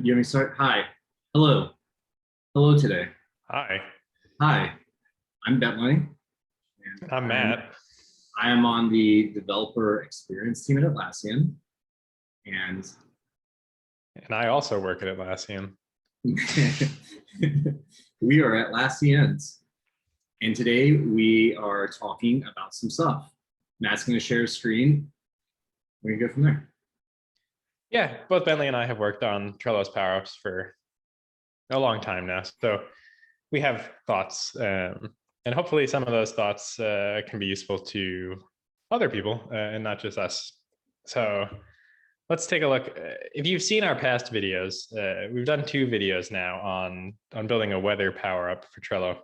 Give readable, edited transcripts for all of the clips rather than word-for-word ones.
You want me to start? Hi. Hello. Hello today. Hi, Hi. I'm Bentley, and I'm Matt. I am on the developer experience team at Atlassian. And And I also work at Atlassian. we are Atlassians. And today we are talking about some stuff. Matt's going to share a screen. We're going to go from there. Yeah, both Bentley and I have worked on Trello's Power-Ups for a long time now. So we have thoughts, and hopefully some of those thoughts can be useful to other people and not just us. So let's take a look. If you've seen our past videos, we've done 2 videos now on building a weather Power-Up for Trello.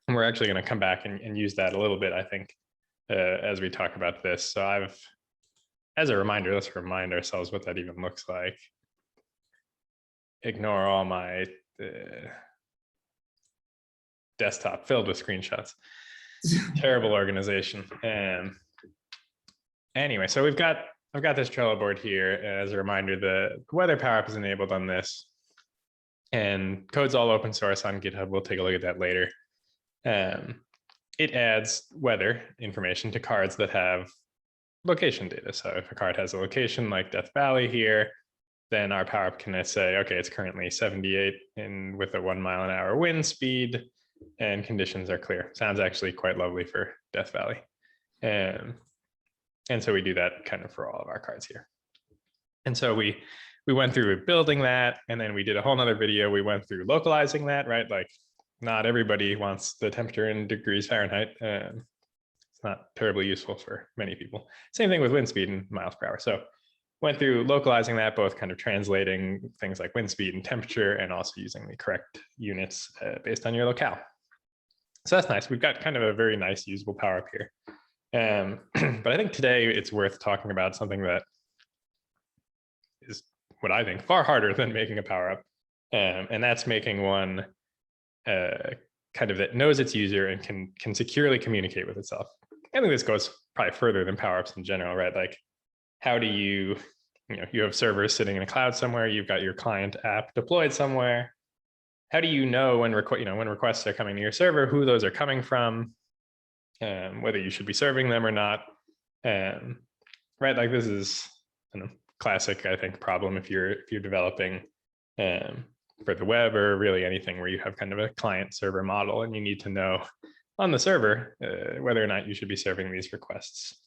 And we're actually going to come back and use that a little bit, I think, as we talk about this. So as a reminder, let's remind ourselves what that even looks like. Ignore all my desktop filled with screenshots. Terrible organization. Anyway, so I've got this Trello board here. As a reminder, the weather Power-Up is enabled on this, and code's all open source on GitHub. We'll take a look at that later. It adds weather information to cards that have location data. So if a card has a location like Death Valley here, then our Power-Up can say, okay, it's currently 78 with a 1 mile an hour wind speed and conditions are clear. Sounds actually quite lovely for Death Valley. And so we do that kind of for all of our cards here. And so we went through building that, and then we did a whole nother video. We went through localizing that, right? Like not everybody wants the temperature in degrees Fahrenheit. It's not terribly useful for many people. Same thing with wind speed and miles per hour. So went through localizing that, both kind of translating things like wind speed and temperature, and also using the correct units based on your locale. So that's nice. We've got kind of a very nice usable Power-Up here. But I think today it's worth talking about something that is what I think far harder than making a Power-Up. And that's making one kind of that knows its user and can securely communicate with itself. I think this goes probably further than Power-Ups in general, right? Like, how do you have servers sitting in a cloud somewhere, you've got your client app deployed somewhere. How do you know when requests are coming to your server, who those are coming from, whether you should be serving them or not? Right, like this is a classic, I think, problem if you're developing for the web or really anything where you have kind of a client server model and you need to know on the server whether or not you should be serving these requests.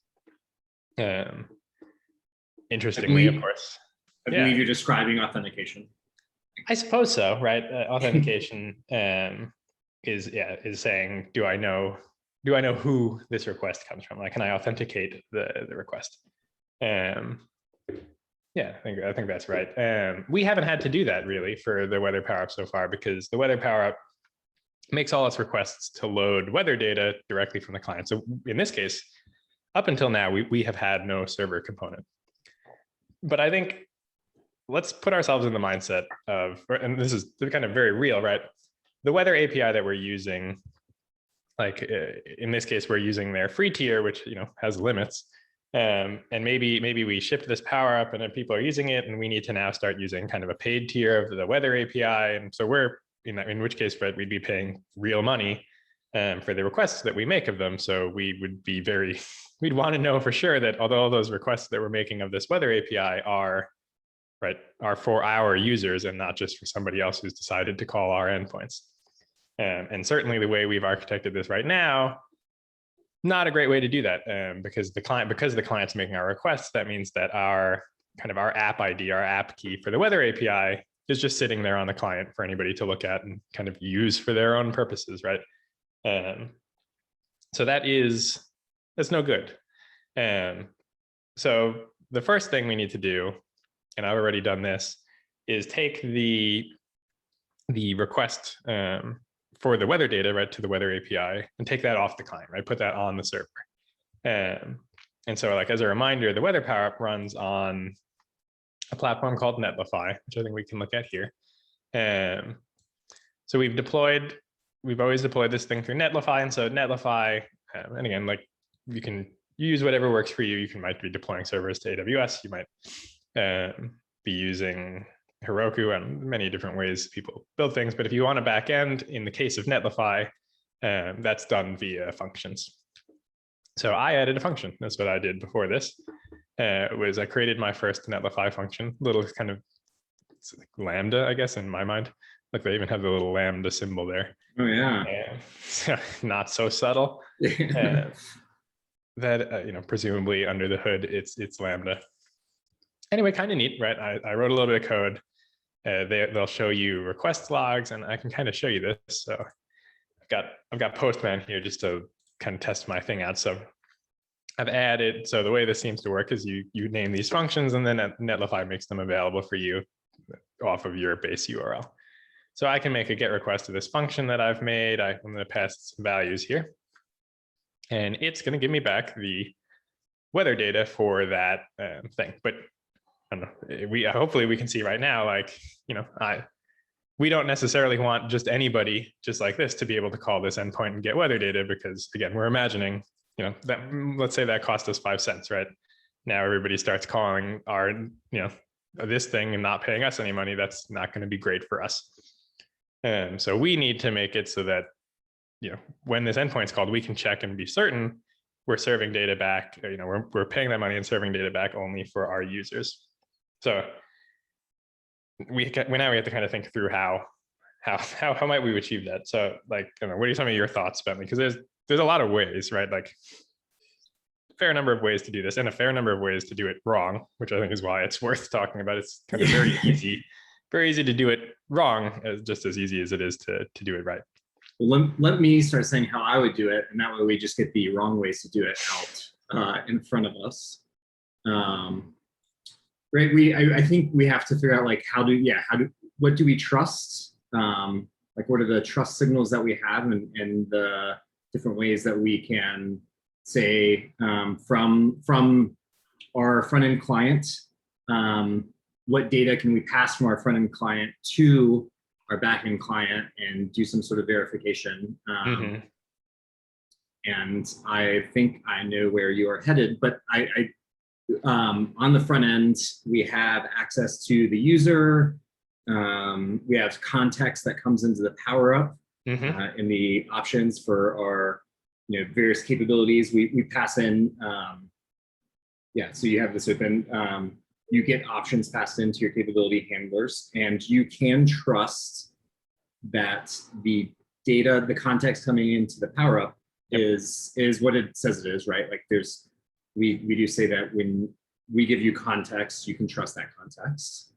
Interestingly, of course. I believe you're describing authentication. I suppose so, right? Authentication is saying, do I know who this request comes from? Like, can I authenticate the request? Yeah, I think that's right. We haven't had to do that really for the weather Power-Up so far, because the weather Power-Up makes all its requests to load weather data directly from the client. So in this case, up until now, we have had no server component. But I think let's put ourselves in the mindset of, and this is kind of very real, right? The weather API that we're using, like in this case, we're using their free tier, which has limits. And maybe we shipped this Power-Up and then people are using it, and we need to now start using kind of a paid tier of the weather API. And so we're in which case, right, we'd be paying real money for the requests that we make of them. So we would be we'd want to know for sure that although those requests that we're making of this weather API are for our users and not just for somebody else who's decided to call our endpoints. And certainly the way we've architected this right now, not a great way to do that, because the client's making our requests. That means that our app ID, our app key for the weather API is just sitting there on the client for anybody to look at and kind of use for their own purposes, right? So that's no good. So the first thing we need to do, and I've already done this, is take the request for the weather data, right, to the weather API and take that off the client, right? Put that on the server. And so, like, as a reminder, the weather Power-Up runs on a platform called Netlify, which I think we can look at here. So we've always deployed this thing through Netlify. And so Netlify, and again, like, you can use whatever works for you. You might be deploying servers to AWS. You might be using Heroku and many different ways people build things. But if you want a backend, in the case of Netlify, that's done via functions. So I added a function. That's what I did before this. Was I created my first Netlify function, little kind of like Lambda, I guess, in my mind. Like they even have the little Lambda symbol there. Oh yeah. Not so subtle. That presumably under the hood, it's Lambda. Anyway, kind of neat, right? I wrote a little bit of code. They'll show you request logs, and I can kind of show you this. So I've got Postman here just to kind of test my thing out. So I've added, so the way this seems to work is you name these functions, and then Netlify makes them available for you off of your base URL. So I can make a GET request to this function that I've made. I'm going to pass some values here, and it's going to give me back the weather data for that thing. But I don't know, hopefully we can see right now, like, we don't necessarily want just anybody just like this to be able to call this endpoint and get weather data, because again, we're imagining, that let's say that cost us 5 cents, right? Now everybody starts calling our, this thing and not paying us any money. That's not going to be great for us. And so we need to make it so that, when this endpoint's called, we can check and be certain we're serving data back, we're paying that money and serving data back only for our users. So we now we have to kind of think through how might we achieve that. So like, what are some of your thoughts, Bentley? Because there's a lot of ways, right? Like a fair number of ways to do this, and a fair number of ways to do it wrong, which I think is why it's worth talking about. It's kind of very easy to do it wrong, just as easy as it is to do it right. Well, let me start saying how I would do it, and that way we just get the wrong ways to do it out in front of us. Right. I think we have to figure out like what do we trust? Like what are the trust signals that we have, and the different ways that we can say from our front end client, what data can we pass from our front end client to our back end client and do some sort of verification. And I think I know where you are headed, but on the front end, we have access to the user. We have context that comes into the Power-Up in the options for our various capabilities. We pass in, so you have this open. You get options passed into your capability handlers, and you can trust that the data, the context coming into the Power-Up is what it says it is, right? Like we do say that when we give you context, you can trust that context.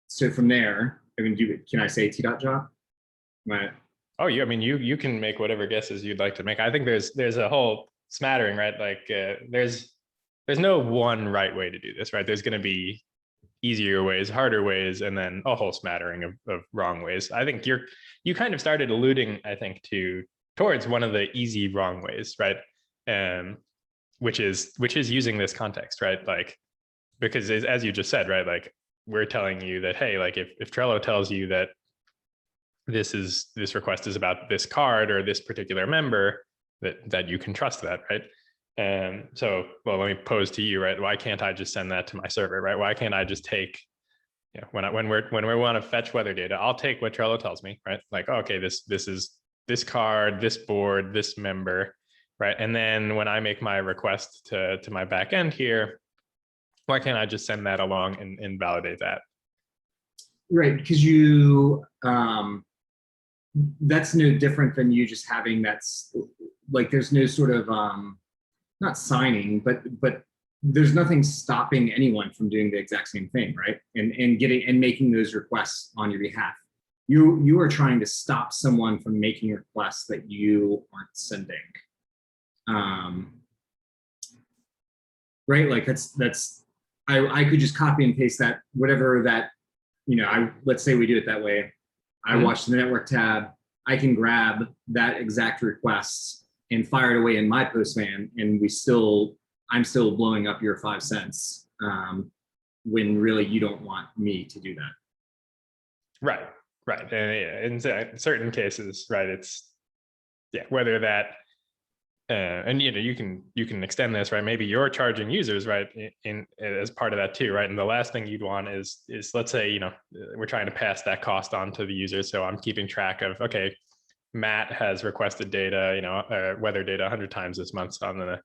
So from there, can I say t.job? Oh, yeah. I mean, you can make whatever guesses you'd like to make. I think there's a whole smattering, right? Like there's no one right way to do this, right? There's going to be easier ways, harder ways, and then a whole smattering of wrong ways. I think you kind of started alluding, I think, towards one of the easy wrong ways, right? Which is using this context, right? Like, because as you just said, right? Like we're telling you that, hey, like if Trello tells you that this request is about this card or this particular member, that you can trust that, right? And so, well, let me pose to you, right? Why can't I just send that to my server, right? Why can't I just take, when we want to fetch weather data, I'll take what Trello tells me, right? Like, okay, this is this card, this board, this member, right? And then when I make my request to my backend here, why can't I just send that along and validate that? Right, because that's no different than you just having that's like there's no sort of not signing, but there's nothing stopping anyone from doing the exact same thing, right? And making those requests on your behalf. You are trying to stop someone from making requests that you aren't sending. Right, like I could just copy and paste that, whatever that, let's say we do it that way. I watch the network tab, I can grab that exact request and fire it away in my Postman, and I'm still blowing up your 5 cents when really you don't want me to do that. Right. And in certain cases, right, it's whether that and you can extend this, right? Maybe you're charging users, right, in as part of that too, right? And the last thing you'd want is let's say we're trying to pass that cost on to the user. So I'm keeping track of, okay, Matt has requested data, weather data 100 times this month, so I'm gonna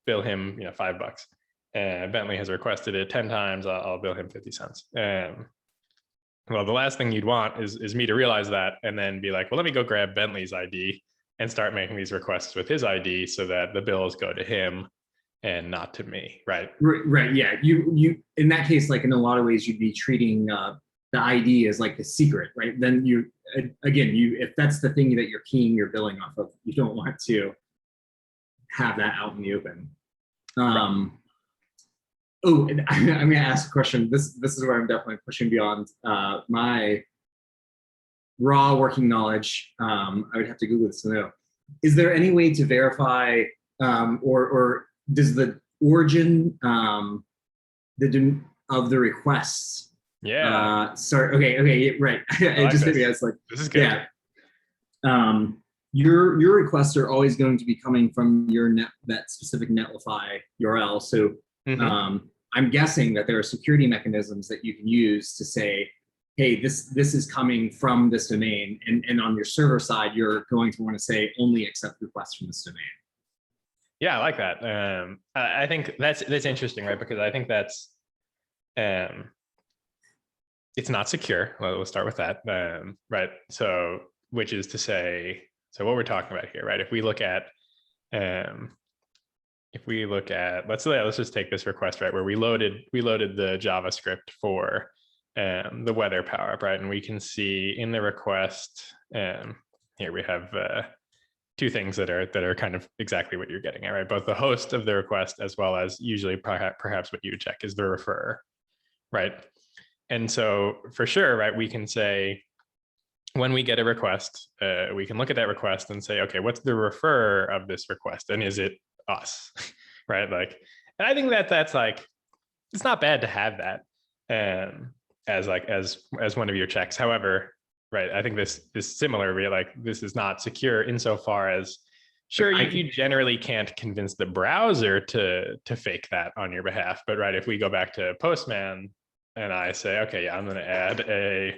bill him $5. Bentley has requested it 10 times, I'll bill him 50 cents. Well, the last thing you'd want is me to realize that and then be like, well, let me go grab Bentley's ID and start making these requests with his ID so that the bills go to him and not to me, right? Right. Yeah. You in that case, like in a lot of ways, you'd be treating the ID as like the secret, right? Then if that's the thing that you're keying your billing off of, you don't want to have that out in the open. Oh, and I'm going to ask a question. This is where I'm definitely pushing beyond my raw working knowledge. I would have to Google this to know. Is there any way to verify, or does the origin of the requests? Sorry. Okay. Right. It just hit me. I was like, this is good. Yeah. Your requests are always going to be coming from that specific Netlify URL. So I'm guessing that there are security mechanisms that you can use to say, hey, this is coming from this domain, and on your server side, you're going to want to say only accept requests from this domain. Yeah, I like that. I think that's interesting, right? Because I think that's it's not secure. Well, we'll start with that, right? So, which is to say, so what we're talking about here, right? If we look at let's just take this request, right, where we loaded the JavaScript for the weather Power-Up, right? And we can see in the request, here we have two things that are kind of exactly what you're getting at, right? Both the host of the request as well as usually perhaps what you would check is the referrer, right? And so for sure, right, we can say when we get a request, we can look at that request and say, okay, what's the referrer of this request, and is it us, right? Like, and I think that's like, it's not bad to have that as one of your checks. However, right, I think this is similar. Like, this is not secure insofar as, sure, you generally can't convince the browser to fake that on your behalf. But right, if we go back to Postman and I say, okay, yeah, I'm going to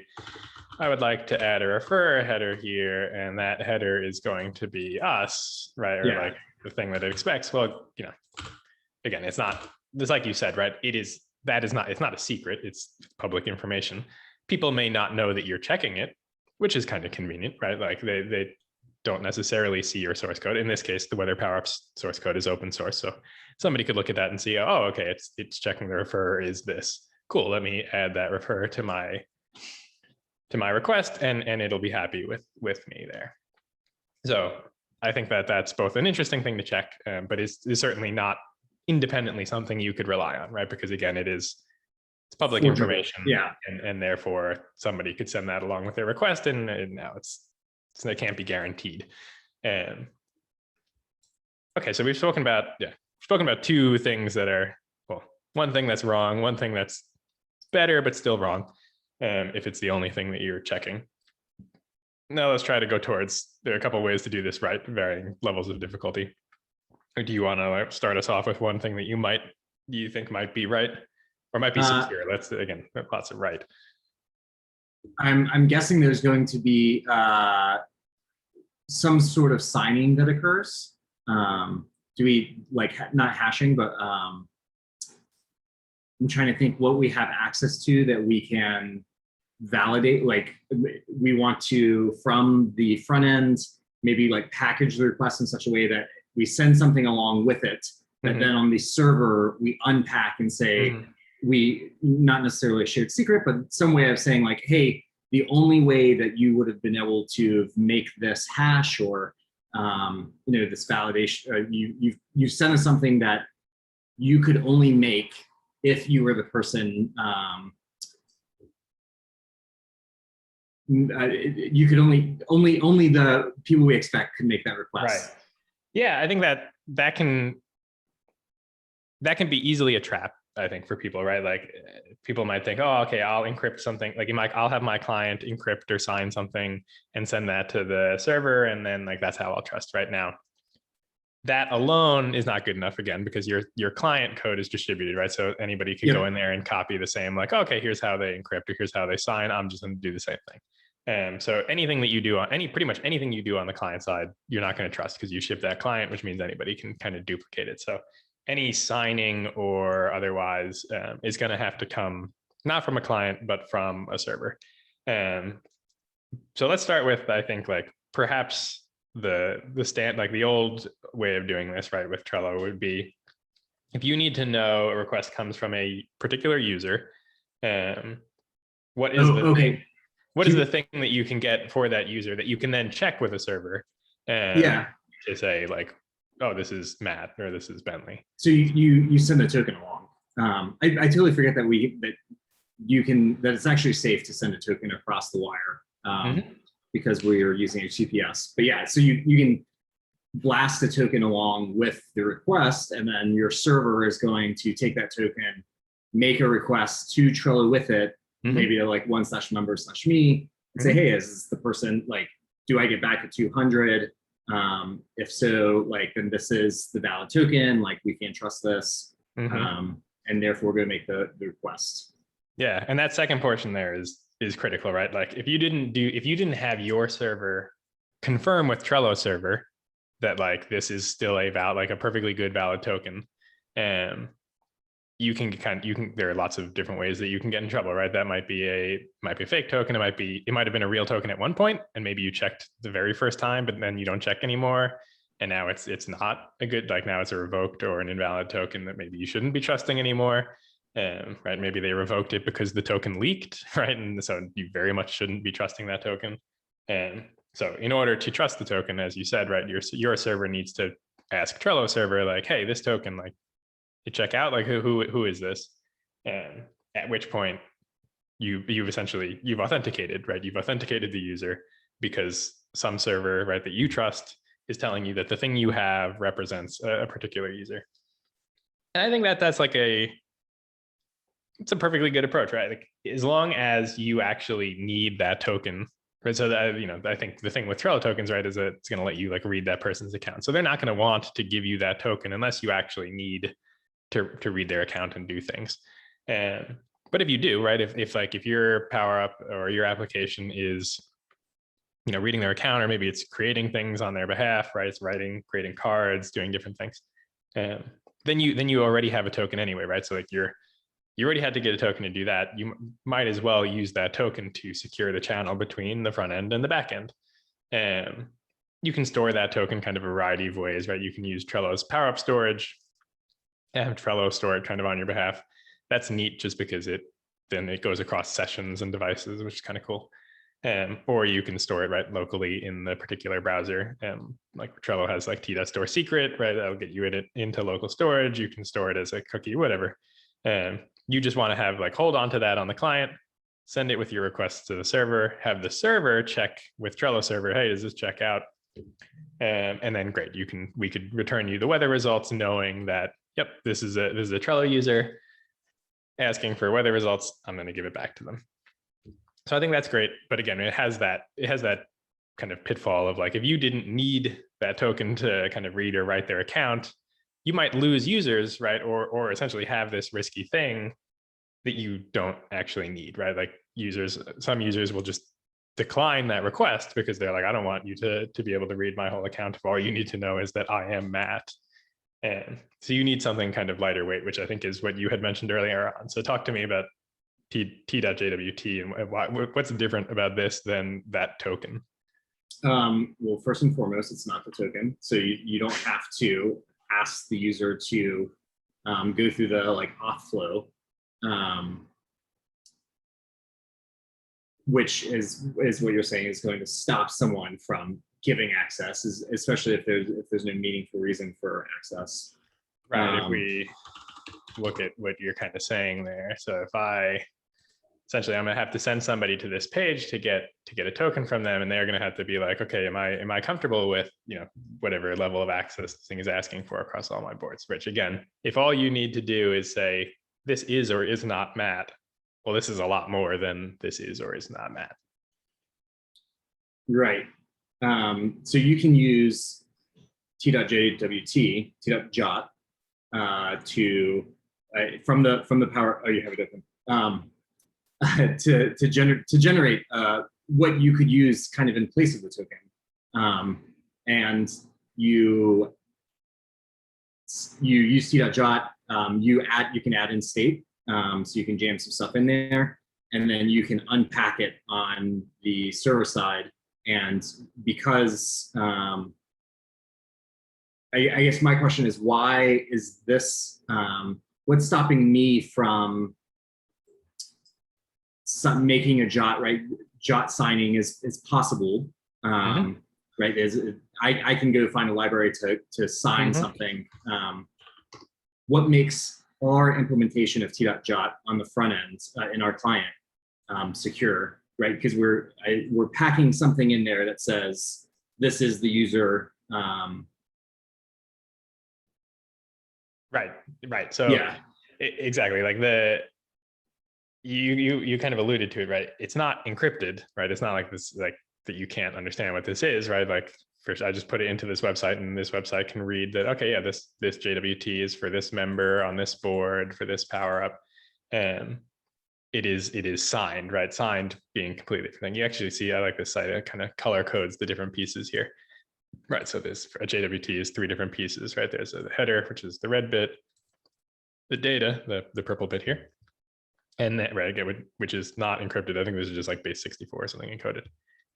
I would like to add a referrer header here, and that header is going to be us, right? Or like the thing that it expects. Well, again, it's not, just like you said, right? It's not a secret. It's public information. People may not know that you're checking it, which is kind of convenient, right? Like they don't necessarily see your source code. In this case, the Weather Power-Up's source code is open source. So somebody could look at that and see, oh, okay, it's checking the referrer is this. Cool, let me add that referrer to my request, and it'll be happy with me there. So I think that's both an interesting thing to check, but is certainly not independently something you could rely on, right? Because again, it's public information, and therefore somebody could send that along with their request, and now it can't be guaranteed. Okay, so we've spoken about two things that are, well, one thing that's wrong, one thing that's better but still wrong, if it's the only thing that you're checking. Now let's try to go towards, there are a couple of ways to do this right, varying levels of difficulty. Or do you want to start us off with one thing that you think might be right or might be secure? Let's, again, lots of right. I'm guessing there's going to be some sort of signing that occurs. Do we, like, not hashing, but I'm trying to think what we have access to that we can validate. Like, we want to, from the front end, maybe like package the request in such a way that we send something along with it, that then on the server, we unpack and say, we, not necessarily a shared secret, but some way of saying like, hey, the only way that you would have been able to make this hash or, this validation, you sent us something that you could only make if you were the person, you could only the people we expect could make that request. Right. Yeah, I think that can be easily a trap, I think, for people, right? Like, people might think, oh, okay, I'll encrypt something. Like, I'll have my client encrypt or sign something and send that to the server, and then like that's how I'll trust right now. that alone is not good enough, again, because your client code is distributed, right? So anybody could go in there and copy the same, like, okay, here's how they encrypt, or here's how they sign. I'm just going to do the same thing. So anything that you do on pretty much anything you do on the client side, you're not going to trust because you ship that client, which means anybody can kind of duplicate it. So any signing or otherwise is going to have to come not from a client, but from a server. So let's start with, I think, like perhaps the old way of doing this, right, with Trello would be, if you need to know a request comes from a particular user, what is what is the thing that you can get for that user that you can then check with a server to say, like, oh, this is Matt or this is Bentley. So you send a token along. I totally forget that that it's actually safe to send a token across the wire because we're using HTTPS. But yeah, so you can blast a token along with the request, and then your server is going to take that token, make a request to Trello with it, maybe to like /member/me, and say, hey, is this the person, like, do I get back at 200? If so, like, then this is the valid token, like, we can't trust this. And therefore we're going to make the request. Yeah, and that second portion there is critical, right? Like, if you didn't have your server confirm with Trello server that, like, this is still a perfectly good valid token, there are lots of different ways that you can get in trouble, right? That might be a fake token. It might have been a real token at one point, and maybe you checked the very first time, but then you don't check anymore, and now it's not a good, like, now it's a revoked or an invalid token that maybe you shouldn't be trusting anymore. Right? Maybe they revoked it because the token leaked, right? And so you very much shouldn't be trusting that token. And so in order to trust the token, as you said, right, your server needs to ask Trello server, like, hey, this token, like, you check out, like, who is this? And at which point you've authenticated, right? You've authenticated the user because some server, right, that you trust is telling you that the thing you have represents a particular user. And I think that's like it's a perfectly good approach, right? Like, as long as you actually need that token, right? So that, I think the thing with Trello tokens, right, is that it's going to let you, like, read that person's account. So they're not going to want to give you that token unless you actually need to read their account and do things. But if you do, right, if your Power-Up or your application is, reading their account, or maybe it's creating things on their behalf, right? It's creating cards, doing different things. Then you already have a token anyway, right? So, like, you already had to get a token to do that. You might as well use that token to secure the channel between the front end and the back end. You can store that token kind of a variety of ways, right? You can use Trello's Power-Up storage, have Trello store it kind of on your behalf. That's neat just because then it goes across sessions and devices, which is kind of cool. Or you can store it right locally in the particular browser. Like Trello has like t.store secret, right? That'll get you into local storage. You can store it as a cookie, whatever. You just want to have, like, hold on to that on the client, send it with your requests to the server, have the server check with Trello server, hey, does this check out? And then great, we could return you the weather results, knowing that, yep, this is a Trello user asking for weather results. I'm going to give it back to them. So I think that's great. But again, it has that kind of pitfall of, like, if you didn't need that token to kind of read or write their account, you might lose users, right? Or essentially have this risky thing that you don't actually need, right? Like, some users will just decline that request because they're like, I don't want you to be able to read my whole account if all you need to know is that I am Matt. And so you need something kind of lighter weight, which I think is what you had mentioned earlier on. So talk to me about T.JWT and what's different about this than that token. Well, first and foremost, it's not the token. So you don't have to ask the user to go through the, like, auth flow, which is what you're saying is going to stop someone from giving access, especially if there's no meaningful reason for access. Right. If we look at what you're kind of saying there, so if essentially I'm going to have to send somebody to this page to get a token from them, and they're going to have to be like, okay, am I comfortable with, whatever level of access this thing is asking for across all my boards? Which, again, if all you need to do is say this is or is not Matt, well, this is a lot more than this is or is not Matt. Right. So you can use t.jwt, t.jot, from the power. Oh, you have it open. To generate what you could use kind of in place of the token, and you use t.jot. You can add in state, so you can jam some stuff in there, and then you can unpack it on the server side. And because I guess my question is, why is this? What's stopping me from making a jot, right? Jot signing is possible, right? I can go find a library to sign something. What makes our implementation of t.jot on the front end in our client secure, right? Because we're packing something in there that says this is the user. Right. So yeah, exactly. Like you kind of alluded to it, right? It's not encrypted, right? It's not like this, like that you can't understand what this is, right? Like first, I just put it into this website, and this website can read that. Okay, yeah, this JWT is for this member on this board for this Power-Up, and it is signed, right? Signed being completely different thing. You actually see, I like this site. It kind of color codes the different pieces here. Right, so this a JWT is 3 different pieces, right? There's the header, which is the red bit, the data, the purple bit here, and then right, which is not encrypted. I think this is just like base 64 or something encoded,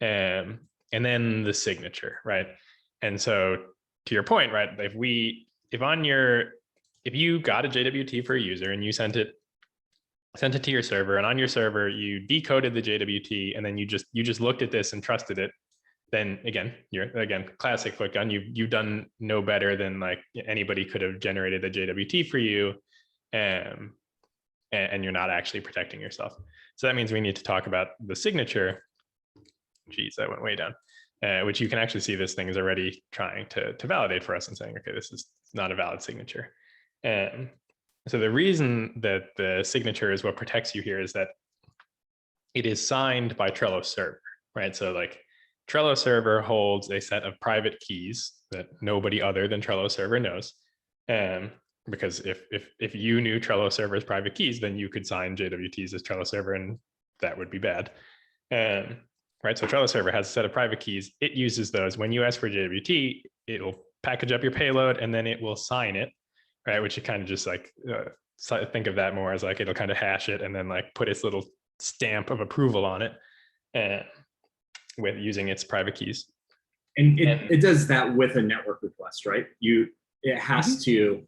and then the signature, right? And so to your point, right? If you got a JWT for a user and you sent it to your server, and on your server you decoded the JWT, and then you just looked at this and trusted it, then you're classic foot gun. You've done no better than like anybody could have generated the JWT for you, and you're not actually protecting yourself. So that means we need to talk about the signature. Geez, that went way down. Which you can actually see this thing is already trying to validate for us and saying, okay, this is not a valid signature. So the reason that the signature is what protects you here is that it is signed by Trello server, right? So like Trello server holds a set of private keys that nobody other than Trello server knows. Because if you knew Trello server's private keys, then you could sign JWTs as Trello server, and that would be bad. Right, so Trello server has a set of private keys. It uses those. When you ask for JWT, it'll package up your payload, and then it will sign it, right? Which you kind of just like think of that more as like it'll kind of hash it and then like put its little stamp of approval on it, with using its private keys. And it does that with a network request, right? It has to.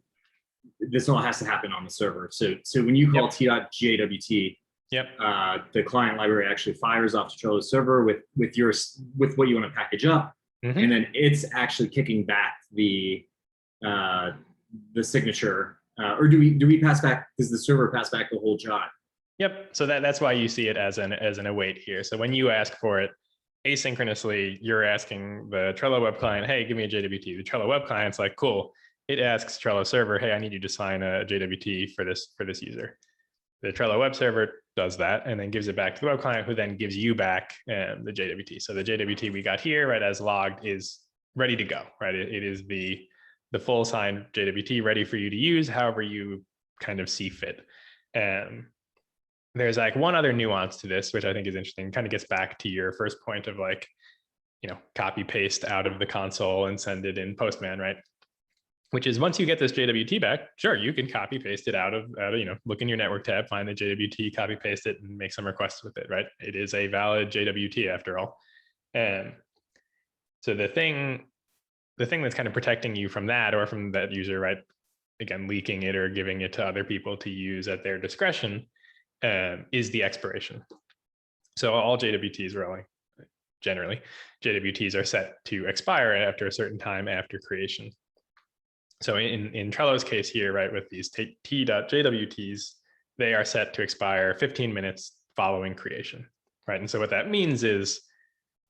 This all has to happen on the server. So when you call t.jwt, the client library actually fires off to Trello server with what you want to package up, and then it's actually kicking back the signature. Or do we pass back? Does the server pass back the whole jot? Yep. So that's why you see it as an await here. So when you ask for it asynchronously, you're asking the Trello web client, hey, give me a JWT. The Trello web client's like, cool. It asks Trello server, hey, I need you to sign a JWT for this user. The Trello web server does that and then gives it back to the web client, who then gives you back the JWT. So the JWT we got here, right, as logged, is ready to go, right? It is the full signed JWT ready for you to use however you kind of see fit. There's like one other nuance to this, which I think is interesting, kind of gets back to your first point of like, copy paste out of the console and send it in Postman, right? Which is once you get this JWT back, sure, you can copy paste it out of, look in your network tab, find the JWT, copy paste it, and make some requests with it, right? It is a valid JWT after all. And so the thing that's kind of protecting you from that, or from that user, right, again, leaking it or giving it to other people to use at their discretion, is the expiration. So all JWTs, generally, JWTs are set to expire after a certain time after creation. So in Trello's case here, right, with these t.jwts, they are set to expire 15 minutes following creation, right? And so what that means is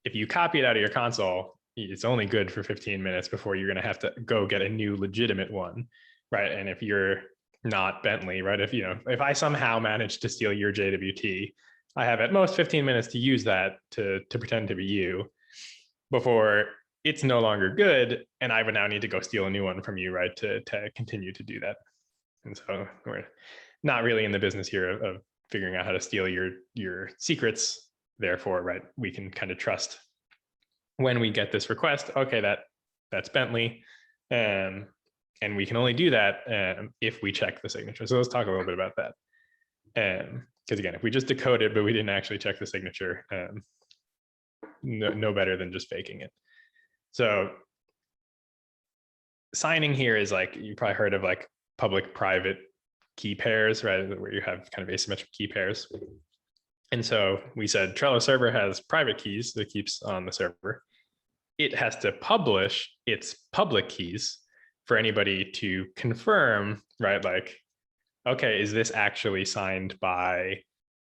if you copy it out of your console, it's only good for 15 minutes before you're going to have to go get a new legitimate one, right? And if you're not Bentley, right, if I somehow manage to steal your JWT, I have at most 15 minutes to use that to pretend to be you before it's no longer good, and I would now need to go steal a new one from you, right, to continue to do that. And so we're not really in the business here of figuring out how to steal your secrets. Therefore, right, we can kind of trust when we get this request, okay, that's Bentley, and we can only do that if we check the signature. So let's talk a little bit about that. Because again, if we just decode it, but we didn't actually check the signature, no better than just faking it. So signing here is like, you probably heard of like public-private key pairs, right? Where you have kind of asymmetric key pairs. And so we said Trello server has private keys that keeps on the server. It has to publish its public keys for anybody to confirm, right? Like, okay, is this actually signed by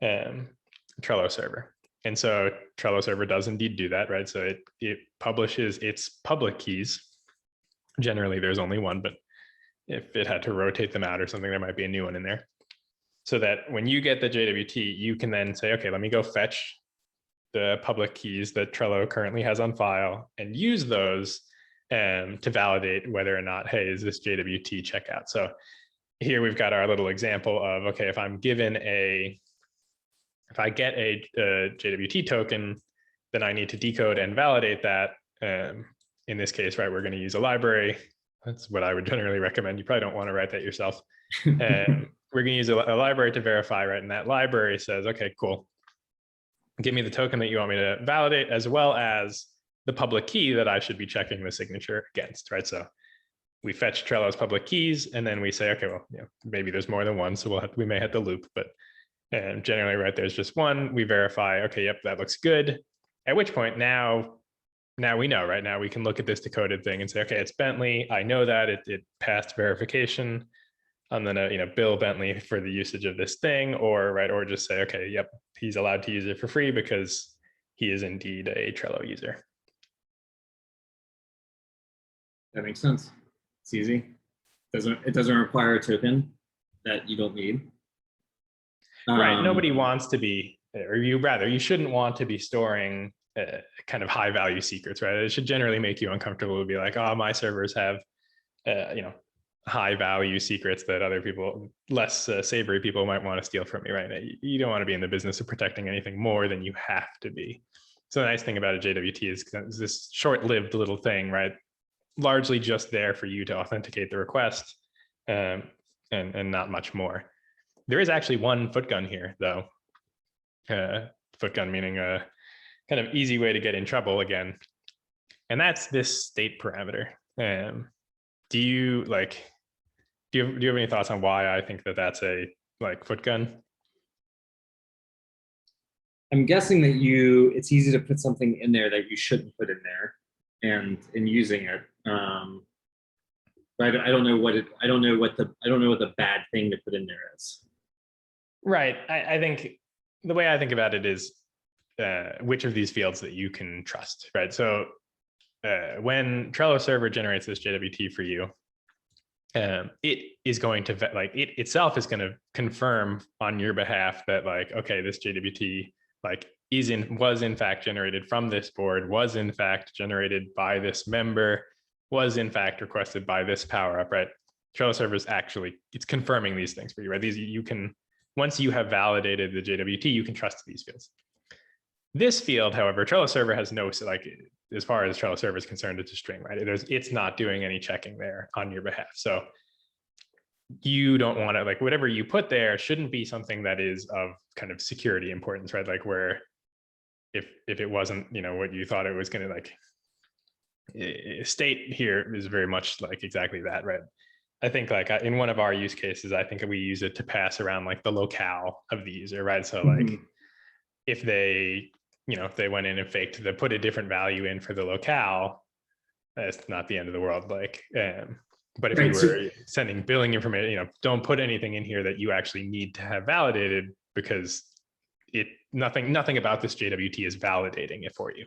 Trello server? And so Trello server does indeed do that, right? So it publishes its public keys. Generally, there's only one, but if it had to rotate them out or something, there might be a new one in there. So that when you get the JWT, you can then say, okay, let me go fetch the public keys that Trello currently has on file and use those to validate whether or not, hey, is this JWT checkout? So here we've got our little example of, okay, if I get a JWT token, then I need to decode and validate that. In this case, right, we're going to use a library. That's what I would generally recommend. You probably don't want to write that yourself. We're going to use a library to verify, right? And that library says, okay, cool. Give me the token that you want me to validate, as well as the public key that I should be checking the signature against, right? So we fetch Trello's public keys, and then we say, okay, well, maybe there's more than one, so we may have to loop, but generally, right, there's just one. We verify, okay, yep, that looks good. At which point, now we know, right? Now we can look at this decoded thing and say, okay, it's Bentley. I know that it passed verification. I'm gonna, bill Bentley for the usage of this thing, or just say, okay, yep, he's allowed to use it for free because he is indeed a Trello user. That makes sense. It's easy. It doesn't require a token that you don't need. Right. Nobody wants to be, or you shouldn't want to be storing kind of high value secrets, right? It should generally make you uncomfortable to be like, oh, my servers have, high value secrets that other people, less savory people, might want to steal from me, right? You don't want to be in the business of protecting anything more than you have to be. So the nice thing about a JWT is this short-lived little thing, right? Largely just there for you to authenticate the request, and not much more. There is actually one footgun here, though. Footgun meaning a kind of easy way to get in trouble again, and that's this state parameter. Do you have any thoughts on why I think that that's a footgun? I'm guessing that it's easy to put something in there that you shouldn't put in there, and in using it. But I don't know what the bad thing to put in there is. Right. I think the way I think about it is which of these fields that you can trust, right? So when Trello server generates this JWT for you, it is going to it itself is going to confirm on your behalf that okay, this JWT was in fact generated from this board, was in fact generated by this member, was in fact requested by this Power-Up, right? Trello server is it's confirming these things for you, right? These you can, once you have validated the JWT, you can trust these fields. This field, however, Trello server has no, as far as Trello server is concerned, it's a string, right? It's not doing any checking there on your behalf. So you don't want to, whatever you put there shouldn't be something that is of kind of security importance, right? Where if it wasn't, what you thought it was going to state here is very much exactly that, right? I think in one of our use cases, I think we use it to pass around the locale of the user, right? So if they, if they went in and faked, they put a different value in for the locale, that's not the end of the world. But if you were sending billing information, don't put anything in here that you actually need to have validated, because nothing about this JWT is validating it for you.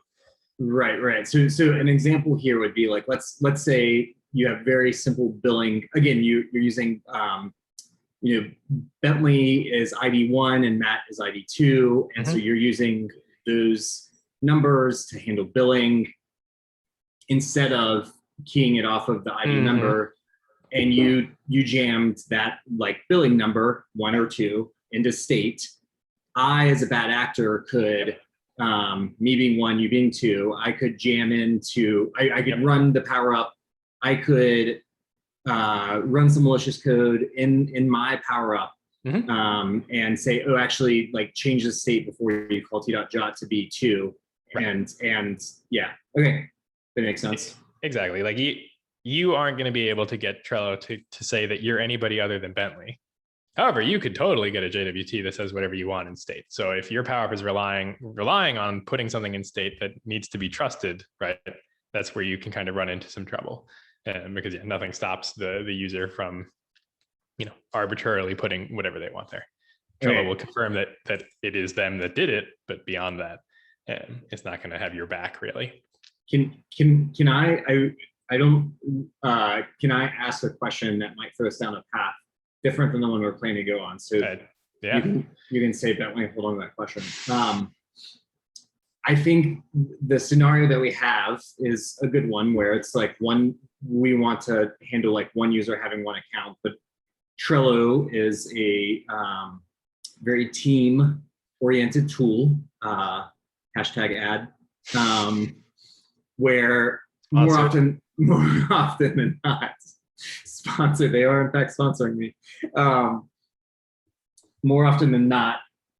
Right. So an example here would be let's say you have very simple billing. Again, you're using Bentley is ID1 and Matt is ID2, and so you're using those numbers to handle billing. instead of keying it off of the ID Mhm. number, and you jammed that like billing number 1 or 2 into state, I, as a bad actor, could, me being 1, you being 2, I could jam into, I could run the power up. I could run some malicious code in my power up, and say, oh, actually, like change the state before you call t.jot to be 2, Right. and yeah, okay, that makes sense. Exactly. Like you aren't going to be able to get Trello to say that you're anybody other than Bentley. However, you could totally get a JWT that says whatever you want in state. So if your power up is relying on putting something in state that needs to be trusted, right, that's where you can kind of run into some trouble, because nothing stops the user from, arbitrarily putting whatever they want there. Trello will confirm that it is them that did it, but beyond that, it's not going to have your back really. Can I don't can I ask a question that might throw us down a path different than the one we're planning to go on? So yeah, you can say that way. Hold on to that question. I think the scenario that we have is a good one where it's like we want to handle like one user having one account, but Trello is a very team oriented tool, hashtag ad, where more often than not, sponsored, they are in fact sponsoring me. More often than not,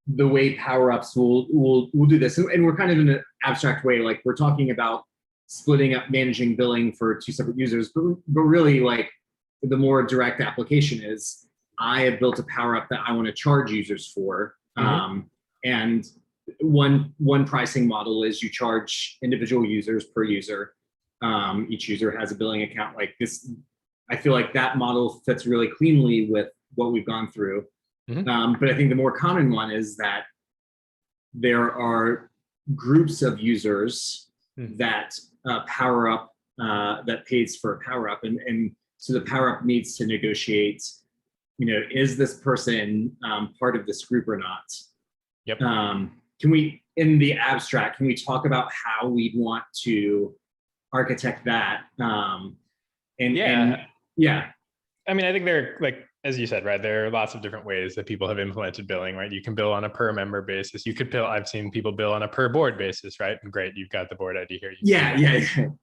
the way power-ups will do this, and we're kind of in an abstract way, like we're talking about splitting up managing billing for 2 separate users, but really like the more direct application is I have built a power-up that I want to charge users for, and one pricing model is you charge individual users per user. Each user has a billing account like this. I feel like that model fits really cleanly with what we've gone through. But I think the more common one is that there are groups of users that power up, that pays for a power up, and so the power up needs to negotiate, is this person part of this group or not? Yep. Can we, in the abstract, can we talk about how we'd want to architect that? Yeah. I mean, I think there, like, as you said, right, there are lots of different ways that people have implemented billing, right? You can bill on a per member basis. You could bill, I've seen people bill on a per board basis, right? And great, you've got the board ID here. Yeah.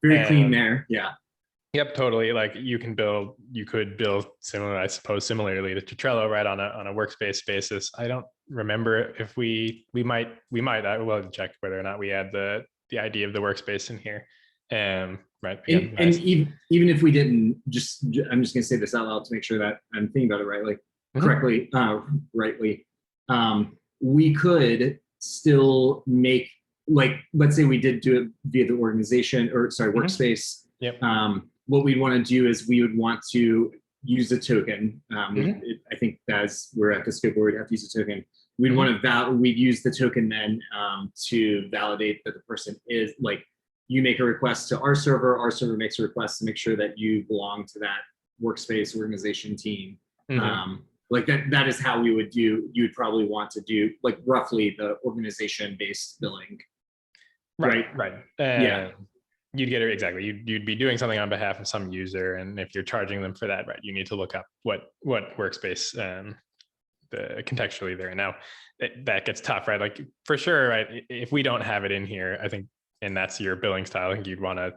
Very clean there. Yeah. Yep, totally. Like you could bill similar, I suppose, similarly to Trello, right, on a workspace basis. I don't remember if we might, I will check whether or not we add the ID of the workspace in here. Right. Again, and even if we didn't, I'm just gonna say this out loud to make sure that I'm thinking about it right, like correctly, rightly. We could still make, like, let's say we did do it via the organization, or sorry, workspace. Yep. What we'd want to do is we would want to use a token. I think as we're at the scope where we'd have to use a token. We'd want to we'd use the token then to validate that the person is, like, you make a request to our server makes a request to make sure that you belong to that workspace organization team. Like that is how we would do, you would probably want to do, like, roughly the organization-based billing. Right. Yeah. You'd get it exactly. You'd be doing something on behalf of some user, and if you're charging them for that, right, you need to look up what workspace contextually there. Now that gets tough, right? Like for sure, right? If we don't have it in here, I think, and that's your billing style, I think you'd want to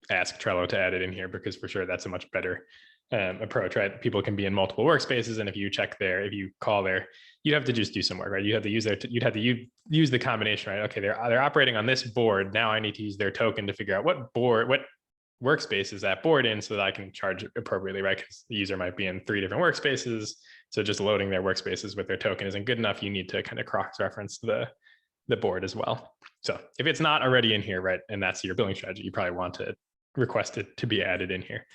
ask Trello to add it in here, because for sure that's a much better approach, right? People can be in multiple workspaces, and if you call there, you'd have to just do some work, right? You'd have to use the combination, right? Okay, they're operating on this board. Now I need to use their token to figure out what workspace is that board in, so that I can charge it appropriately, right? Because the user might be in 3 different workspaces, so just loading their workspaces with their token isn't good enough. You need to kind of cross-reference the board as well. So if it's not already in here, right, and that's your billing strategy, you probably want to request it to be added in here.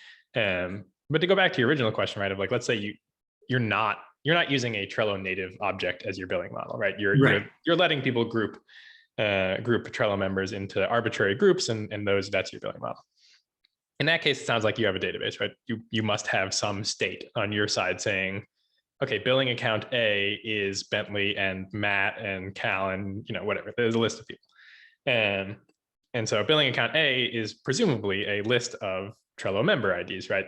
But to go back to your original question, right, of like, let's say you're not using a Trello native object as your billing model, right? You're letting people group Trello members into arbitrary groups, and that's your billing model. In that case, it sounds like you have a database, right? You must have some state on your side saying, okay, billing account A is Bentley and Matt and Cal and whatever. There's a list of people. And And so billing account A is presumably a list of Trello member IDs, right?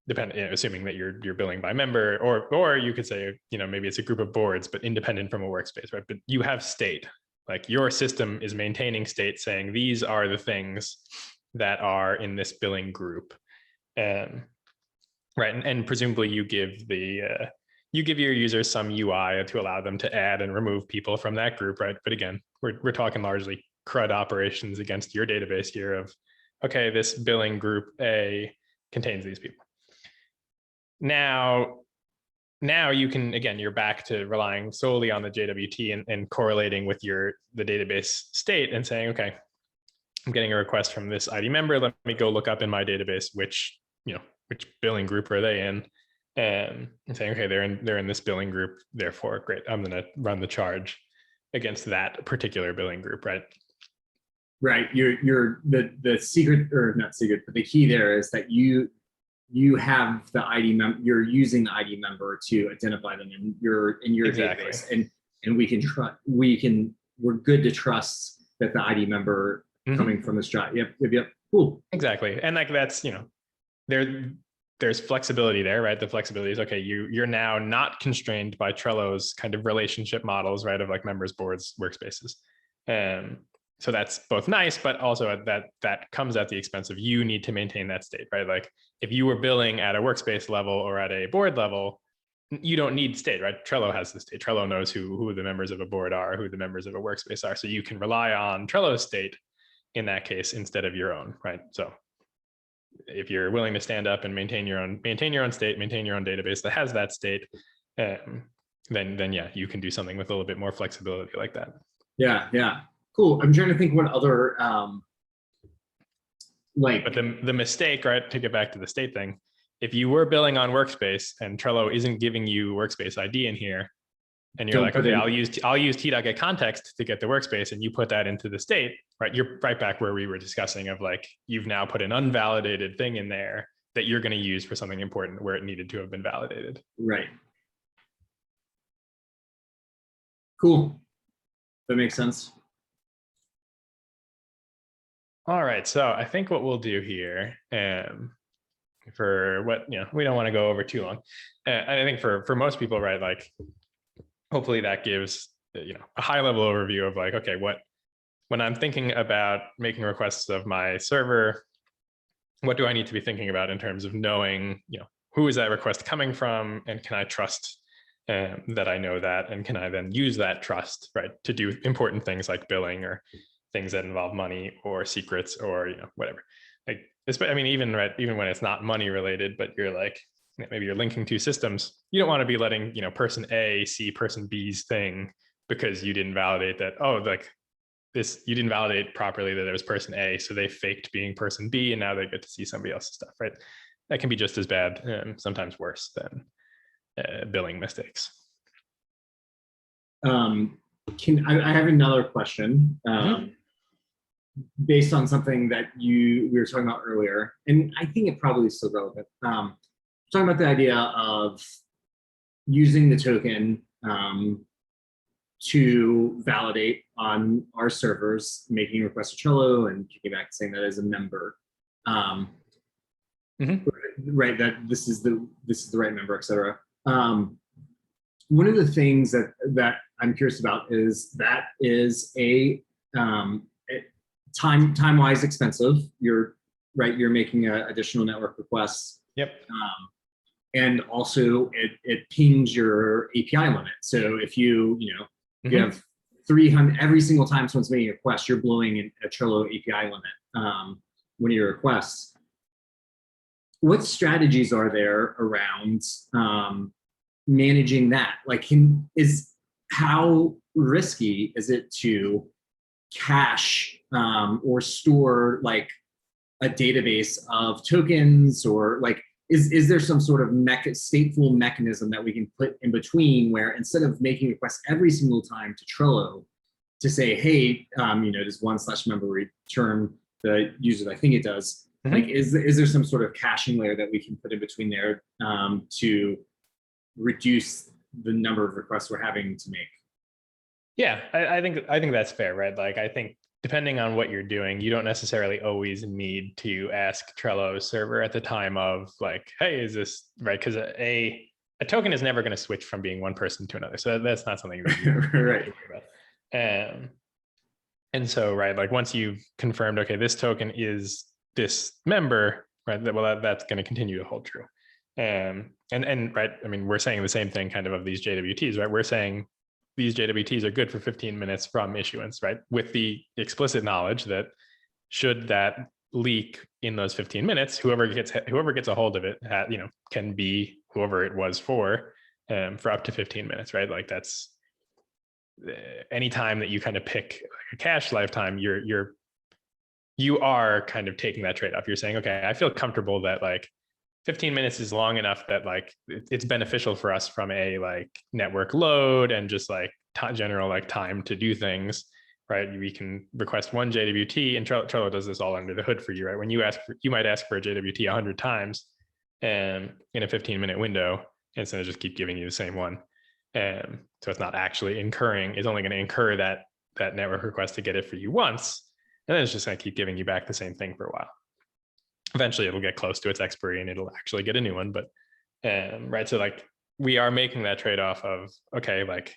Assuming that you're billing by member, or you could say, maybe it's a group of boards, but independent from a workspace, right? But you have state, like your system is maintaining state saying these are the things that are in this billing group. Right, and presumably you give your users some UI to allow them to add and remove people from that group, right? But again, we're talking largely CRUD operations against your database here of, okay, this billing group A contains these people. Now you can, again, you're back to relying solely on the JWT and correlating with the database state and saying, okay, I'm getting a request from this ID member. Let me go look up in my database which billing group are they in, and saying, okay, they're in this billing group. Therefore, great, I'm going to run the charge against that particular billing group, right? Right. The secret, or not secret, but the key there is that you have the ID member. You're using the ID member to identify them in your Exactly. database, and we're good to trust that the ID member coming from this job. Yep. Cool. Exactly, and like that's there's flexibility there, right? The flexibility is, okay, you're now not constrained by Trello's kind of relationship models, right? Of like members, boards, workspaces. So that's both nice, but also that comes at the expense of you need to maintain that state, right? Like if you were billing at a workspace level or at a board level, you don't need state, right? Trello has the state. Trello knows who the members of a board are, who the members of a workspace are. So you can rely on Trello's state in that case instead of your own, right? So if you're willing to stand up and maintain your own state, maintain your own database that has that state, then yeah, you can do something with a little bit more flexibility like that. Yeah. Cool. I'm trying to think what other But the mistake, right? To get back to the state thing, if you were billing on workspace and Trello isn't giving you workspace ID in here, and you're like, okay, I'll use t.get context to get the workspace, and you put that into the state, right? You're right back where we were discussing of like, you've now put an unvalidated thing in there that you're going to use for something important where it needed to have been validated. Right. Cool. That makes sense. All right, so I think what we'll do here, for what, we don't want to go over too long. I think for most people, right, like hopefully that gives a high level overview of like, okay, when I'm thinking about making requests of my server, what do I need to be thinking about in terms of knowing, who is that request coming from, and can I trust that I know that, and can I then use that trust, right, to do important things like billing or things that involve money or secrets or whatever. Like, even when it's not money related, but you're like, maybe you're linking two systems, you don't want to be letting person A see person B's thing because you didn't validate that. Oh, like this, you didn't validate properly that it was person A, so they faked being person B, and now they get to see somebody else's stuff, right? That can be just as bad, sometimes worse than billing mistakes. I have another question. Based on something that we were talking about earlier, and I think it probably is still relevant. Talking about the idea of using the token to validate on our servers, making requests to Trello and kicking back saying that as a member, right? That this is the right member, etc. One of the things that I'm curious about is a time-wise expensive. You're making additional network requests. Yep. And also it pings your API limit. So if you have 300 every single time someone's making a request, you're blowing a Trello API limit one of your requests. What strategies are there around managing that? Like, how risky is it to cache or store like a database of tokens, or like is there some sort of stateful mechanism that we can put in between where instead of making requests every single time to Trello to say, hey, does one/member return the user? I think it does. Like, is there some sort of caching layer that we can put in between there to reduce the number of requests we're having to make? Yeah, I think that's fair, right? Like, I think depending on what you're doing, you don't necessarily always need to ask Trello's server at the time of like, hey, is this right? Because a token is never going to switch from being one person to another. So that's not something that you right. worry about. And so, right, like once you've confirmed, okay, this token is this member, right? Well, that's going to continue to hold true. And right, I mean, we're saying the same thing kind of these JWTs, right? We're saying these JWTs are good for 15 minutes from issuance, right? With the explicit knowledge that should that leak in those 15 minutes, whoever gets a hold of it, can be whoever it was for up to 15 minutes, right? Like that's any time that you kind of pick a cache lifetime, you are kind of taking that trade-off. You're saying, okay, I feel comfortable that like 15 minutes is long enough that like it's beneficial for us from a like network load and just like general like time to do things, right? We can request one JWT, and Trello does this all under the hood for you, right? When you might ask for a JWT 100 times in a 15-minute window, instead of just keep giving you the same one. So it's not actually incurring, it's only going to incur that network request to get it for you once, and then it's just going to keep giving you back the same thing for a while. Eventually it'll get close to its expiry and it'll actually get a new one. But right, so like we are making that trade-off of, okay, like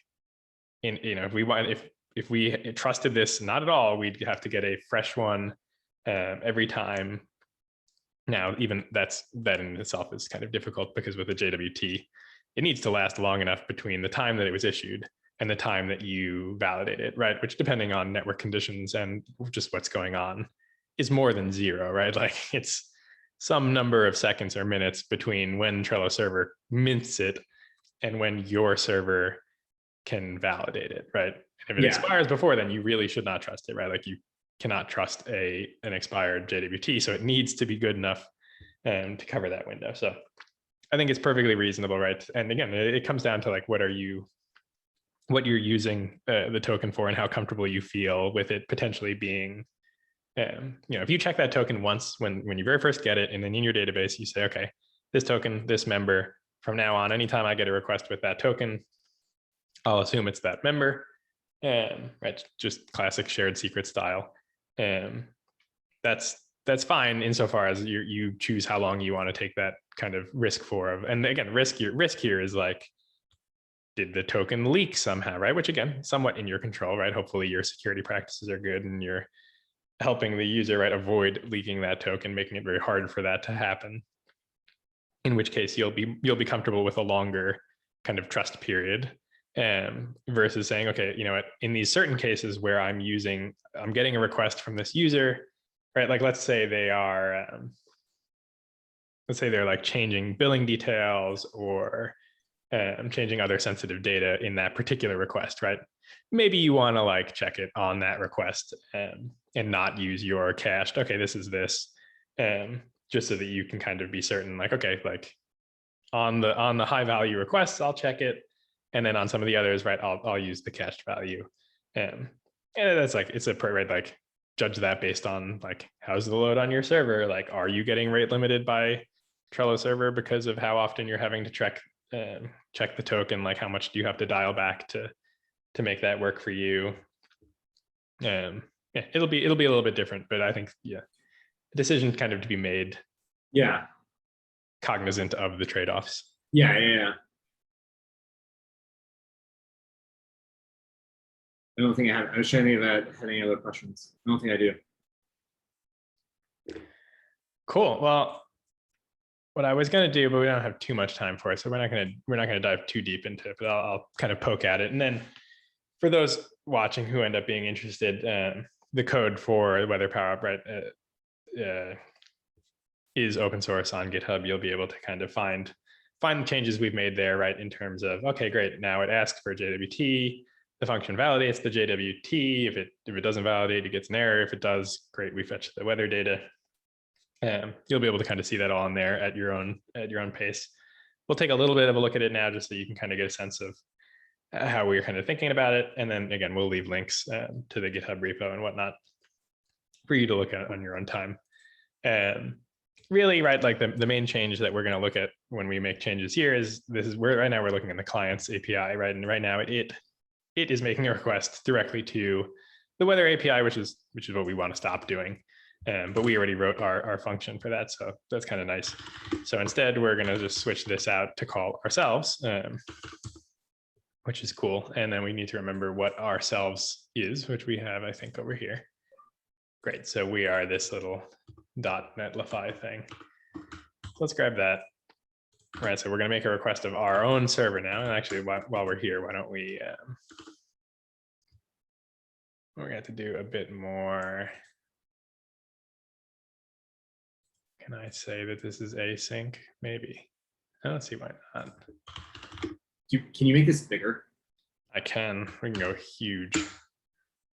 if we trusted this not at all, we'd have to get a fresh one every time. Now, even that in itself is kind of difficult, because with a JWT, it needs to last long enough between the time that it was issued and the time that you validate it, right? Which, depending on network conditions and just what's going on, is more than zero, right? Like it's some number of seconds or minutes between when Trello server mints it and when your server can validate it, right? And if it expires before, then you really should not trust it, right? Like you cannot trust an expired JWT, so it needs to be good enough to cover that window. So I think it's perfectly reasonable, right? And again, it comes down to like what you're using the token for and how comfortable you feel with it potentially being. If you check that token once when you very first get it, and then in your database you say, okay, this token, this member, from now on, anytime I get a request with that token, I'll assume it's that member. Right, just classic shared secret style. That's fine insofar as you choose how long you want to take that kind of risk for. And again, risk here is like, did the token leak somehow, right? Which again, somewhat in your control, right? Hopefully your security practices are good and you're helping the user, right, avoid leaking that token, making it very hard for that to happen. In which case you'll be comfortable with a longer kind of trust period, versus saying, okay, in these certain cases where I'm getting a request from this user, right? Like let's say they're like changing billing details or changing other sensitive data in that particular request, right? Maybe you want to like check it on that request and not use your cached, okay, this is this, just so that you can kind of be certain, like, okay, like on the high value requests, I'll check it. And then on some of the others, right, I'll use the cached value. And that's like, it's right, like judge that based on like, how's the load on your server? Like, are you getting rate limited by Trello server because of how often you're having to check the token? Like how much do you have to dial back to make that work for you? It'll be a little bit different, but I think, the decision kind of to be made. Yeah. Cognizant of the trade-offs. Yeah. I don't think I was trying to think if I had any other questions. I don't think I do. Cool. Well, what I was going to do, but we don't have too much time for it, so we're not going to dive too deep into it, but I'll kind of poke at it. And then for those watching who end up being interested, the code for Weather Power-Up, right, is open source on GitHub. You'll be able to kind of find the changes we've made there, right, in terms of, okay, great, now it asks for a JWT, the function validates the JWT. If it doesn't validate, it gets an error. If it does, great, we fetch the weather data. You'll be able to kind of see that all in there at your own pace. We'll take a little bit of a look at it now, just so you can kind of get a sense of how we're kind of thinking about it. And then again, we'll leave links to the GitHub repo and whatnot for you to look at on your own time. Really, right, like the main change that we're going to look at when we make changes here is right now we're looking at the client's API, right? And right now it is making a request directly to the weather API, which is what we want to stop doing. But we already wrote our function for that, so that's kind of nice. So instead, we're going to just switch this out to call ourselves, which is cool. And then we need to remember what ourselves is, which we have, I think, over here. Great. So we are this little .netlify thing. Let's grab that. All right. So we're going to make a request of our own server now. And actually, while we're here, why don't we? We're going to have to do a bit more. Can I say that this is async? Maybe. I don't see why not. Can you make this bigger? I can. We can go huge.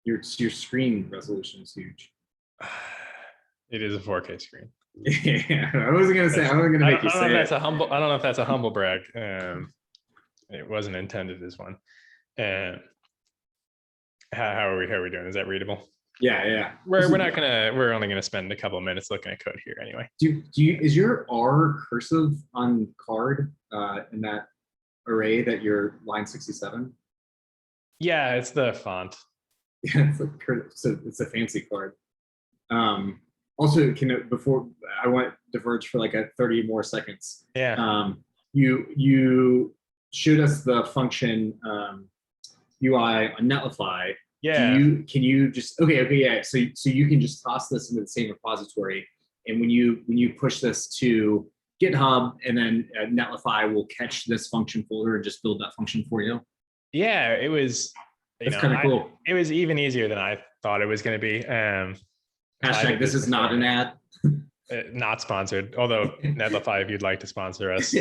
Your screen resolution is huge. It is a 4K screen. Yeah, I wasn't gonna say. I wasn't gonna make you say that's it. a humble. I don't know if that's a humble brag. It wasn't intended as one. How are we doing? Is that readable? Yeah. We're only gonna spend a couple of minutes looking at code here anyway. Is your R cursive on card in that array that you're line 67? Yeah, it's the font. Yeah, it's a fancy card. Also, before I want diverge for like 30 more seconds. Yeah. You showed us the function UI on Netlify. Yeah. Can you just yeah. So you can just toss this into the same repository, and when you push this to GitHub, and then Netlify will catch this function folder and just build that function for you. Yeah, it was. It's kind of cool. It was even easier than I thought it was going to be. Hashtag this is not an ad. Not sponsored. Although Netlify, if you'd like to sponsor us,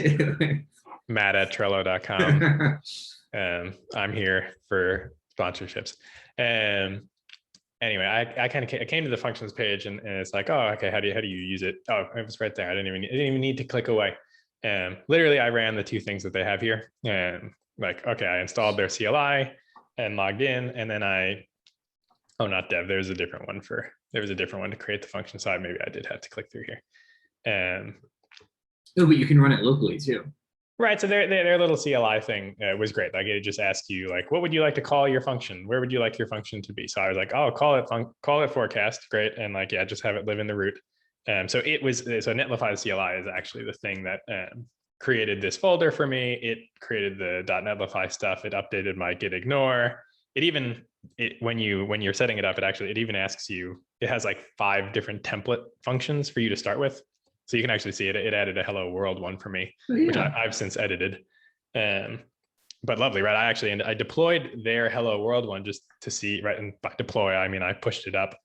matt@trello.com. I'm here for sponsorships. Anyway, I came to the functions page and it's like, oh, okay, how do you use it? Oh, it was right there. I didn't even need to click away. Literally, I ran the two things that they have here, and like, okay, I installed their CLI and logged in, and then not dev. There was a different one to create the function side. Maybe I did have to click through here. Oh, but you can run it locally too. Right. So their little CLI thing was great. Like it just asks you like, what would you like to call your function? Where would you like your function to be? So I was like, oh, call it forecast. Great. And like, yeah, just have it live in the root. So Netlify CLI is actually the thing that created this folder for me. It created the .netlify stuff. It updated my git ignore. When you're setting it up, it even asks you, it has like 5 different template functions for you to start with. So you can actually see it. It added a hello world one for me, which I've since edited. But lovely, right? I deployed their hello world one just to see, right? And by deploy, I mean, I pushed it up,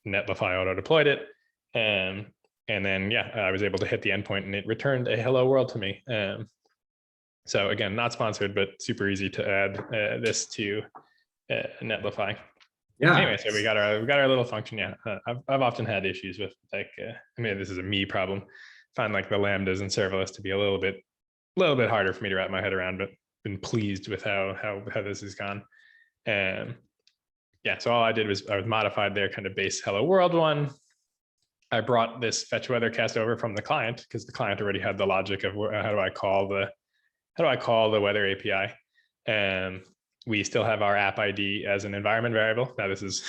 Netlify auto deployed it. And then, I was able to hit the endpoint and it returned a hello world to me. So again, not sponsored, but super easy to add this to Netlify. Yeah. Anyway, so we got our little function. Yeah, I've often had issues with like, this is a me problem. Find like the lambdas and serverless to be a little bit harder for me to wrap my head around, but been pleased with how this has gone. So all I did was I modified their kind of base hello world one. I brought this fetch weathercast over from the client because the client already had the logic of how do I call the weather API. We still have our app ID as an environment variable. Now this is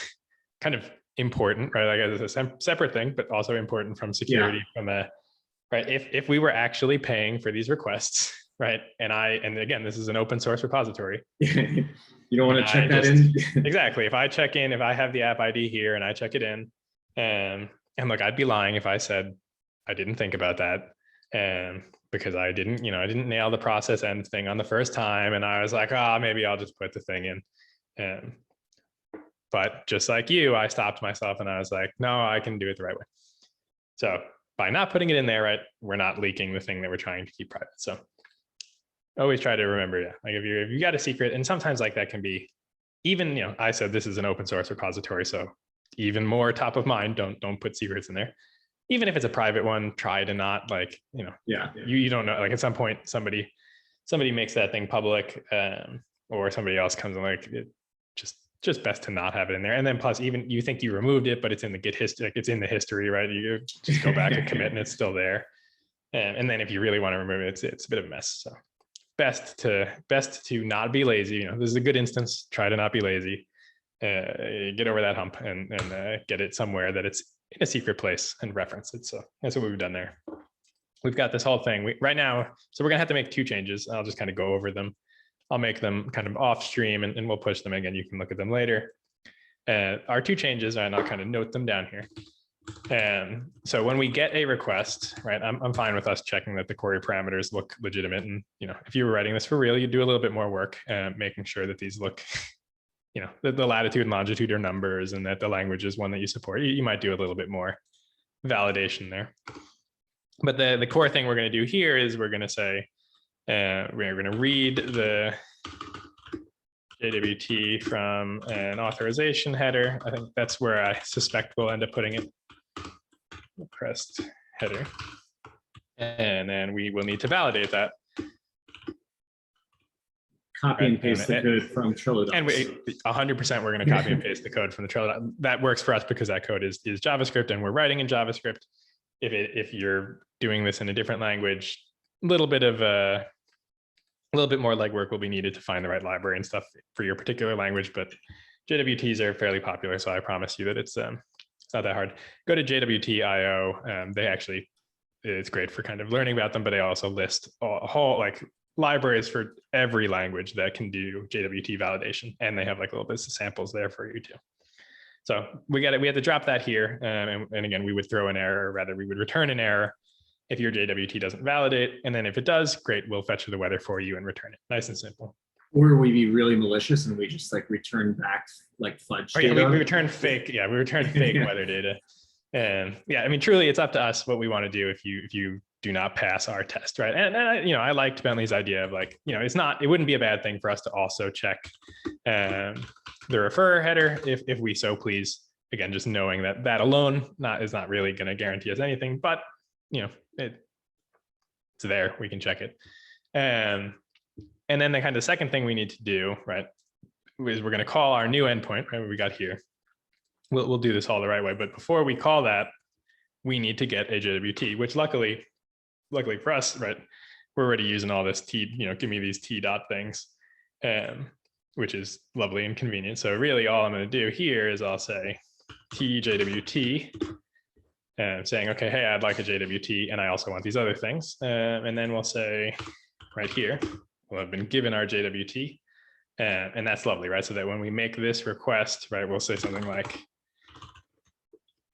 kind of important, right? Like it's a separate thing, but also important from security. Right? If we were actually paying for these requests, right? And again, this is an open source repository. You don't want to check that in. Exactly. If I check in, if I have the app ID here and I check it in, and look, I'd be lying if I said I didn't think about that. Because I didn't nail the process end thing on the first time. And I was like, maybe I'll just put the thing in. But just like you, I stopped myself and I was like, no, I can do it the right way. So by not putting it in there, right, we're not leaking the thing that we're trying to keep private. So always try to remember, like if you got a secret, and sometimes like that can be even, I said this is an open source repository, so even more top of mind, don't put secrets in there. Even if it's a private one, try to not like, you don't know, like at some point somebody makes that thing public, or somebody else comes and like, just best to not have it in there. And then plus even you think you removed it, but it's in the Git history, like it's in the history, right? You just go back and commit and it's still there. And then if you really want to remove it, it's a bit of a mess. So best to not be lazy. This is a good instance. Try to not be lazy. get over that hump and get it somewhere that it's in a secret place and reference it. So that's what we've done there. We've got this whole thing right now. So we're gonna have to make 2 changes. I'll just kind of go over them. I'll make them kind of off stream and we'll push them again. You can look at them later. Our 2 changes, and I'll kind of note them down here. And so when we get a request, right, I'm fine with us checking that the query parameters look legitimate. And, if you were writing this for real, you'd do a little bit more work, making sure that these look, the latitude and longitude are numbers and that the language is one that you support. You might do a little bit more validation there. But the core thing we're going to do here is we're going to say, we're going to read the JWT from an authorization header. I think that's where I suspect we'll end up putting it. Request header. And then we will need to validate that. Copy and paste the code from Trello. And 100% we're going to copy and paste the code from the Trello. That works for us because that code is JavaScript and we're writing in JavaScript. If you're doing this in a different language, a little bit more legwork will be needed to find the right library and stuff for your particular language. But JWTs are fairly popular, so I promise you that it's not that hard. Go to JWT.io. It's great for kind of learning about them, but they also list a whole libraries for every language that can do JWT validation, and they have little bits of samples there for you too. So we had to drop that here, and again, we would throw an error, or rather, we would return an error if your JWT doesn't validate, and then if it does, great, we'll fetch the weather for you and return it. Nice and simple. Or we be really malicious and we just return back fudge data. We return fake. Yeah, we return fake weather data. And yeah, truly, it's up to us what we want to do if you do not pass our test, right? And I liked Bentley's idea of it wouldn't be a bad thing for us to also check the refer header if we so please. Again, just knowing that alone is not really going to guarantee us anything, but it's there. We can check it. And then the kind of second thing we need to do, right, is we're going to call our new endpoint, right, what we got here. We'll do this all the right way, but before we call that, we need to get a JWT, which luckily for us, right, we're already using all this T, give me these T dot things, which is lovely and convenient. So really all I'm going to do here is I'll say T JWT, saying, okay, hey, I'd like a JWT, and I also want these other things. And then we'll say right here, we'll have been given our JWT, and that's lovely, right? So that when we make this request, right, we'll say something like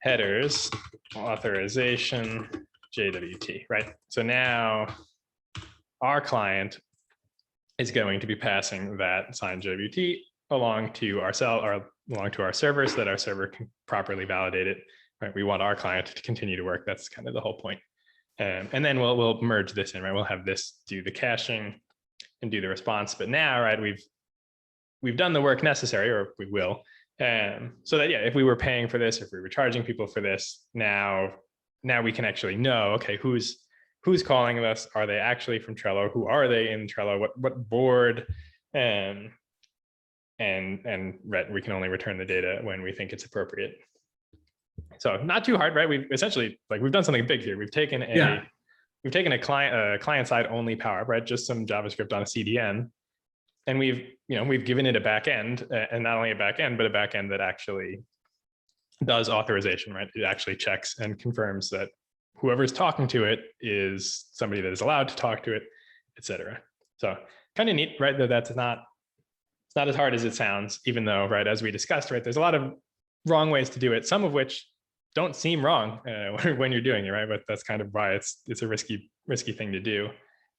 headers authorization JWT, right? So now our client is going to be passing that signed JWT along to our along to our server so that our server can properly validate it, right? We want our client to continue to work. That's kind of the whole point. And then we'll merge this in, right? We'll have this do the caching and do the response. But now, right, we've done the work necessary, or we will. So that, yeah, if we were paying for this, if we were charging people for this, now we can actually know, okay, who's calling us? Are they actually from Trello? Who are they in Trello? What board? And we can only return the data when we think it's appropriate. So not too hard, right? We've essentially, we've done something big here. We've taken a client side only Power-Up, right? Just some JavaScript on a CDN. And we've given it a backend, and not only a backend, but a backend that actually does authorization, right? It actually checks and confirms that whoever's talking to it is somebody that is allowed to talk to it, et cetera. So kind of neat, right? It's not as hard as it sounds, even though, right, as we discussed, right, there's a lot of wrong ways to do it, some of which don't seem wrong when you're doing it, right? But that's kind of why it's a risky thing to do.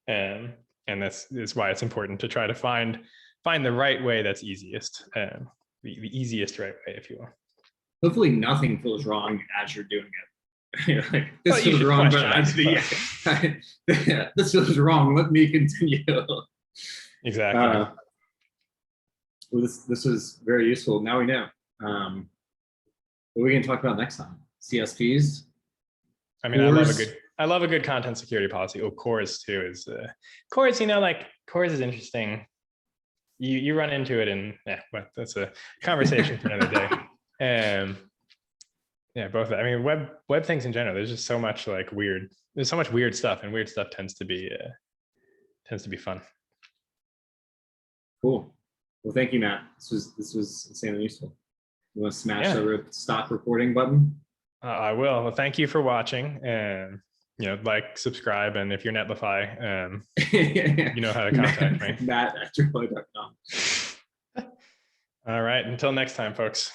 And that's why it's important to try to find the right way that's easiest, the easiest right way, if you will. Hopefully nothing feels wrong as you're doing it. This feels wrong, but this feels wrong. Let me continue. Exactly. Well, this was very useful. Now we know. What are we going to talk about next time? CSPs? I mean, I love a good content security policy. Oh, CORS too is CORS. CORS is interesting. You run into it, and but that's a conversation for another day. Yeah, both. I mean, web things in general. There's just so much weird. There's so much weird stuff, and weird stuff tends to be fun. Cool. Well, thank you, Matt. This was insanely useful. You want to smash Yeah. the stop recording button? I will. Well, thank you for watching, and like, subscribe, and if you're Netlify, you know how to contact me. Matt at Trello.com. All right. Until next time, folks.